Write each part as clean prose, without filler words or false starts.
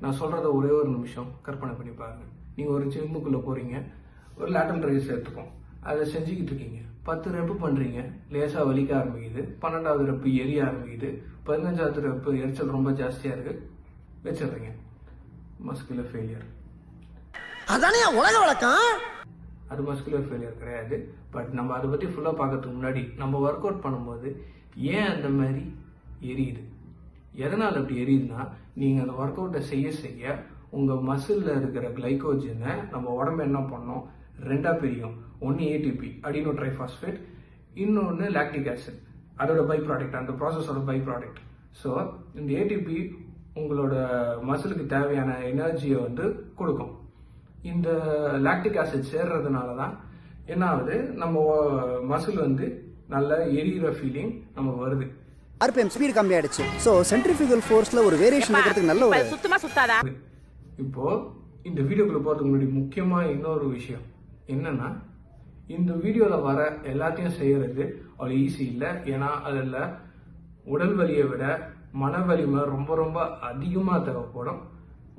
நான் சொல்கிறத ஒரே ஒரு நிமிஷம் கற்பனை பண்ணி பாருங்கள். நீங்கள் ஒரு ஜிம்முக்குள்ளே போகிறீங்க, ஒரு லேட்டரல் ரைஸ் எடுத்துக்கும், அதை செஞ்சுக்கிட்டு இருக்கீங்க. 10 ரெப்பு பண்ணுறீங்க, லேசாக வலிக்க ஆரம்பிக்குது. 12வது ரெப்பு எரிய ஆரம்பிக்குது. 15வது ரெப்பு எரிச்சல் ரொம்ப ஜாஸ்தியாக இருக்குது, வச்சிடுறீங்க. Muscular failure. அதானே உலக வழக்கம். அது மஸ்குலர் ஃபெயிலியர் கிடையாது. பட் நம்ம அதை பற்றி ஃபுல்லாக பார்க்கறதுக்கு முன்னாடி நம்ம ஒர்க் அவுட் பண்ணும்போது ஏன் அந்த மாதிரி எரியுது, எதனால் அப்படி எரியுதுன்னா, நீங்கள் அந்த ஒர்க் அவுட்டை செய்ய செய்ய உங்கள் மசிலில் இருக்கிற கிளைக்கோஜனை நம்ம உடம்பு என்ன பண்ணோம், ரெண்டாக பிரியும். ஒன்று ஏடிபி, அடினோ ட்ரைஃபாஸ்பேட், இன்னொன்று லாக்டிக் ஆசிட், அதோட பை ப்ராடக்ட், அந்த ப்ராசஸோட பை ப்ராடக்ட். ஸோ இந்த ஏடிபி உங்களோட மசிலுக்கு தேவையான எனர்ஜியை வந்து கொடுக்கும். இந்த லாக்டிக் ஆசிட் சேர்றதுனால தான் என்ன ஆகுது, நம்ம மசில் வந்து நல்ல எரியிற ஃபீலிங் நமக்கு வருது. ஆர்பிஎம் ஸ்பீட் கம்மி ஆயிடுச்சு. சோ சென்ட்ரிஃபியூகல் ஃபோர்ஸ்ல ஒரு வேரியேஷன் இருக்கிறதுக்கு நல்ல ஒரு சுத்தமா சுத்தாதா. இப்போ இந்த வீடியோக்குள்ள போறதுக்கு முன்னாடி முக்கியமா இன்னொரு விஷயம் என்னன்னா, இந்த வீடியோல வர எல்லாத்தையும் செய்யறது அவ்வளோ ஈஸி இல்லை. ஏன்னா அதில் உடல் வலியை விட மன வலிமை ரொம்ப ரொம்ப அதிகமாக தேவைப்படும்.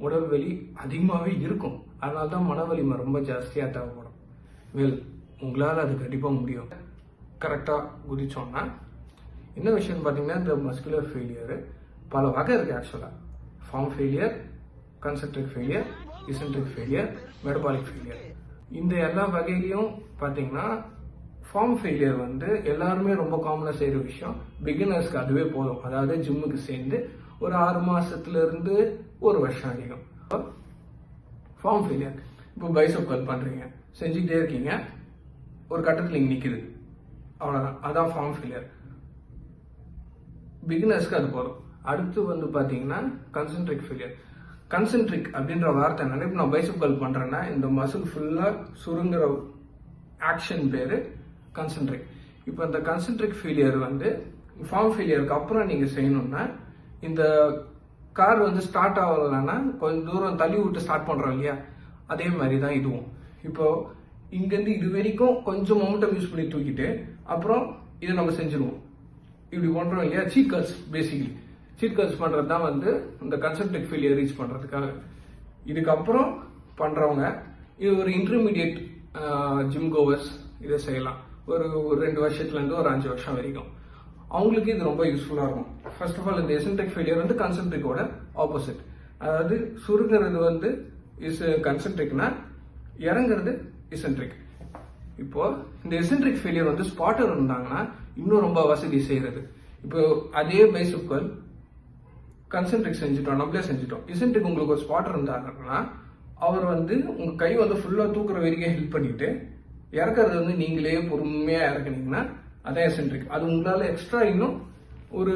உடல் வலி அதிகமாகவே இருக்கும், அதனால தான் மன வலிமை ரொம்ப ஜாஸ்தியாக தேவைப்படும். உங்களால் அது கண்டிப்பாக முடியும். கரெக்டாக குதிச்சோன்னா என்ன விஷயம்னு பார்த்தீங்கன்னா, இந்த மஸ்குலர் ஃபெயிலியர் பல வகை இருக்குது. ஆக்சுவலாக form failure, concentric failure, eccentric failure, metabolic failure. இந்த எல்லா வகையிலையும் பார்த்தீங்கன்னா ஃபார்ம் ஃபெயிலியர் வந்து எல்லாருமே ரொம்ப காமனாக செய்கிற விஷயம். பிகினர்ஸ்க்கு அதுவே போதும். அதாவது ஜிம்முக்கு சேர்ந்து ஒரு 6 மாசத்துலேருந்து 1 வருஷம் அதிகம். ஃபார்ம் ஃபெயிலியர், இப்போ பைசப் கர்ல் பண்ணுறீங்க, செஞ்சுக்கிட்டே இருக்கீங்க, ஒரு கட்டத்தில் இங்கே நிற்குது, அவ்வளோதான். அதான் ஃபார்ம் ஃபெயிலியர். பிகினர்ஸ்க்கு அது போதும். அடுத்து வந்து பார்த்தீங்கன்னா கன்சென்ட்ரிக் ஃபெயிலியர். கன்சென்ட்ரிக் அப்படின்ற வார்த்தை என்னன்னா, இப்போ நான் பைசப் கர்ல் பண்ணுறேன்னா இந்த மசில் ஃபுல்லாக சுருங்குற ஆக்ஷன் பேர் கன்சென்ட்ரிக். இப்போ இந்த கன்சென்ட்ரிக் ஃபெயிலியர் வந்து ஃபார்ம் ஃபெயிலியருக்கு அப்புறம் நீங்கள் செய்யணும்னா, இந்த கார் வந்து ஸ்டார்ட் ஆகலைன்னா கொஞ்சம் தூரம் தள்ளி விட்டு ஸ்டார்ட் பண்ணுறோம் இல்லையா, அதே மாதிரி தான் இதுவும். இப்போ இங்கேருந்து இது வரைக்கும் கொஞ்சம் மொமெண்டம் யூஸ் பண்ணி தூக்கிட்டு அப்புறம் இதை நம்ம செஞ்சுருவோம். இப்படி பண்ணுறோம் இல்லையா, seat curls. Basically seat curls பண்ணுறது தான் வந்து இந்த கன்சென்ட்ரிக் ஃபெயிலியர் ரீச் பண்ணுறதுக்காக. இதுக்கப்புறம் பண்ணுறவங்க இது ஒரு இன்டர்மீடியட் ஜிம் கோவர்ஸ் இதை செய்யலாம். ஒரு 2 வருஷத்துலேருந்து ஒரு 5 வருஷம் வரைக்கும் அவங்களுக்கு இது ரொம்ப யூஸ்ஃபுல்லாக இருக்கும். ஃபர்ஸ்ட் ஆஃப் ஆல் இந்த எசென்ட்ரிக் ஃபெயிலியர் வந்து கன்சென்ட்ரிக்கோட ஆப்போசிட். அதாவது சுருங்கிறது வந்து கன்சென்ட்ரிக்னா, இறங்குறது இசென்ட்ரிக். இப்போ இந்த எசென்ட்ரிக் ஃபெயிலியர் வந்து ஸ்பாட்டர் இருந்தாங்கன்னா இன்னும் ரொம்ப வசதி செய்யறது. இப்போ அதே பைசப் கர்ல் கன்சென்ட்ரிக் செஞ்சுட்டோம், நம்மளே செஞ்சுட்டோம். இசென்ட்ரிக் உங்களுக்கு ஒரு ஸ்பாட்டர் இருந்தாருன்னா அவர் வந்து உங்க கை வந்து ஃபுல்லாக தூக்குற வரைக்கும் ஹெல்ப் பண்ணிட்டு இறக்குறது வந்து நீங்களே பொறுமையாக இறக்குனீங்கன்னா அதான் எசென்ட்ரிக். அது உங்களால் எக்ஸ்ட்ரா இன்னும் ஒரு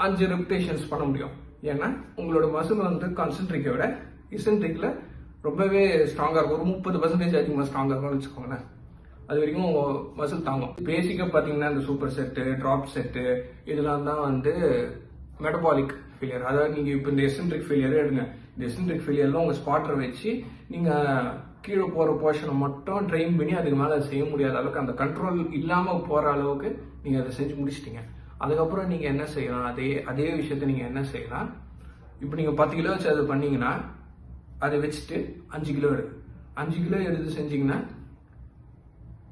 5 ரெப்டேஷன்ஸ் பண்ண முடியும். ஏன்னா உங்களோட மசில் வந்து கன்சென்ட்ரிக்கை விட இசென்ட்ரிக்ல ரொம்பவே ஸ்ட்ராங்காக இருக்கும். ஒரு 30% அதிகமாக ஸ்ட்ராங்காக இருக்கும்னு வச்சுக்கோங்களேன். அது வரைக்கும் உங்கள் மசில் தாங்கும். பேசிக்காக பார்த்தீங்கன்னா இந்த சூப்பர் செட்டு, ட்ராப் செட்டு இதெல்லாம் தான் வந்து மெட்டபாலிக் ஃபெயிலியர். அதாவது நீங்கள் இப்போ இந்த எசென்ட்ரிக் ஃபெயிலியரே எடுங்க. இந்த எசென்ட்ரிக் ஃபெயிலியர்லாம் உங்கள் ஸ்பாட்டரை வச்சு நீங்கள் கீழே போகிற போர்ஷனை மட்டும் ட்ரெயின் பண்ணி அதுக்கு மேலே செய்ய முடியாத அளவுக்கு, அந்த கண்ட்ரோல் இல்லாமல் போகிற அளவுக்கு நீங்கள் அதை செஞ்சு முடிச்சிட்டீங்க. அதுக்கப்புறம் நீங்கள் என்ன செய்யலாம், அதே விஷயத்த நீங்கள் என்ன செய்யலாம், இப்போ நீங்கள் 10 கிலோ வச்சு அதை பண்ணீங்கன்னா அதை வச்சுட்டு 5 கிலோ எடுங்க. 5 கிலோ எடுத்து செஞ்சீங்கன்னா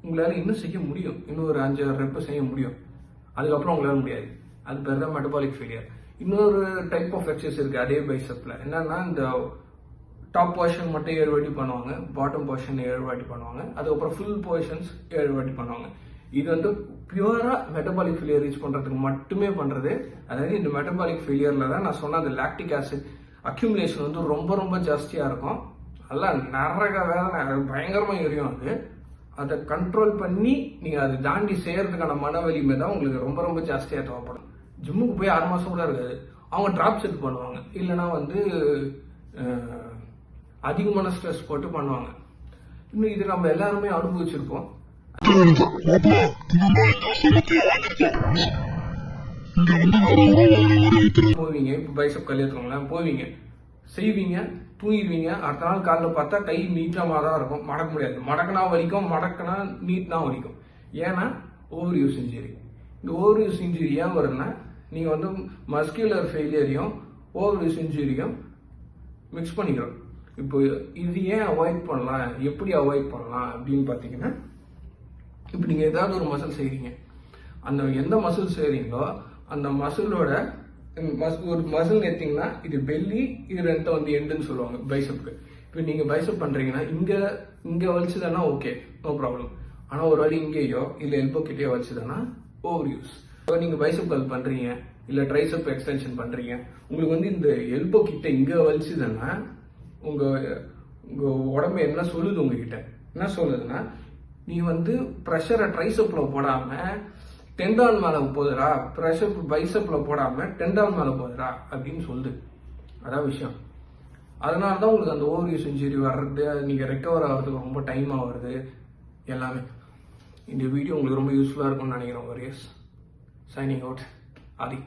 உங்களால் இன்னும் செய்ய முடியும். இன்னும் ஒரு 5 ரெப்பு செய்ய முடியும். அதுக்கப்புறம் உங்களால் முடியாது. அது பேர் தான் மெட்டபாலிக் ஃபெயிலியர். இன்னொரு டைப் ஆஃப் எக்ஸசைஸ் இருக்குது அதே பைசப்ல. என்னன்னா, இந்த டாப் போர்ஷன் மட்டும் 7 வாட்டி பண்ணுவாங்க, பாட்டம் போர்ஷன் 7 வாட்டி பண்ணுவாங்க, அதுக்கப்புறம் ஃபுல் போர்ஷன்ஸ் 7 வாட்டி பண்ணுவாங்க. இது வந்து பியூரா மெட்டபாலிக் ஃபெயிலியர் ரீச் பண்றதுக்கு மட்டுமே பண்றது. அதாவது இந்த மெட்டபாலிக் ஃபெயிலியர்ல தான் நான் சொன்ன அந்த லாக்டிக் ஆசிட் அக்யூமுலேஷன் வந்து ரொம்ப ரொம்ப ஜாஸ்தியா இருக்கும். அதெல்லாம் நரக வேதனை, பயங்கரமா எரியும். அதை கண்ட்ரோல் பண்ணி நீங்க அதை தாண்டி செய்யறதுக்கான மன வலிமை தான் உங்களுக்கு ரொம்ப ரொம்ப ஜாஸ்தியா தேவைப்படும். ஜிம்முக்கு போய் 6 மாசம் கூட இருக்காது, அவங்க டிராப் செட் பண்ணுவாங்க, இல்லைன்னா வந்து அதிகமான ஸ்ட்ரெஸ் போட்டு பண்ணுவாங்க. இன்னும் இது நம்ம எல்லாருமே அனுபவிச்சிருப்போம். போவீங்க, இப்போ பைசப் கல்யாணம் போவீங்க, செய்வீங்க, தூங்கிடுவீங்க. அடுத்த நாள் காலையில் பார்த்தா கை நீட்டமாக தான் இருக்கும், மடக்க முடியாது. மடக்கினா வலிக்கும், மடக்கினா நீட்னா வலிக்கும். ஏன்னா ஓவர் யூஸ் இன்ஜுரி. இந்த ஓவர் யூஸ் இன்ஜுரி ஏன் வருதுன்னா, நீங்கள் வந்து மஸ்குலர் ஃபெயிலியரையும் ஓவர் யூஸ் இன்ஜுரியும் மிக்ஸ் பண்ணிக்கிறோம். இப்போ இது ஏன் அவாய்ட் பண்ணலாம், எப்படி அவாய்ட் பண்ணலாம் அப்படின்னு பார்த்தீங்கன்னா, இப்போ நீங்கள் ஏதாவது ஒரு மசில் செய்கிறீங்க, அந்த எந்த மசில் செய்கிறீங்களோ அந்த மசிலோட ஒரு மசில் எடுத்தீங்கன்னா இது பெல்லி, இது ரெண்டும் வந்து எண்டுன்னு சொல்லுவாங்க பைசப்க்கு. இப்போ நீங்கள் பைசப் பண்ணுறீங்கன்னா இங்கே வலிச்சுதானா ஓகே, நோ ப்ராப்ளம். ஆனால் ஒரு வாட்டி இங்கேயோ இல்லை எல்போ கிட்டேயோ வலிச்சுதானா ஓவர் யூஸ். இப்போ நீங்கள் பைசப் கல் பண்ணுறீங்க இல்லை ட்ரைசப் எக்ஸ்டென்ஷன் பண்ணுறீங்க, உங்களுக்கு வந்து இந்த எல்போ கிட்ட இங்கே வலிச்சுதுன்னா உங்கள் உடம்பு என்ன சொல்லுது, உங்ககிட்ட என்ன சொல்லுதுன்னா, நீ வந்து ப்ரெஷரை ட்ரைசப்ல போடாமல் டெண்டான் மேலே போதுரா, ப்ரெஷர் பைசப்ல போடாமல் டெண்டான் மேலே போதுரா அப்படின்னு சொல்லுது. அதான் விஷயம். அதனால தான் உங்களுக்கு அந்த ஓவர் யூஸ் இன்ஜுரி வர்றது, நீங்கள் ரெக்கவர் ஆகிறதுக்கு ரொம்ப டைம் ஆகுறது எல்லாமே. இந்த வீடியோ உங்களுக்கு ரொம்ப யூஸ்ஃபுல்லாக இருக்கும்னு நினைக்கிறேன். வாரியர்ஸ், சைனிங் அவுட், ஆதி.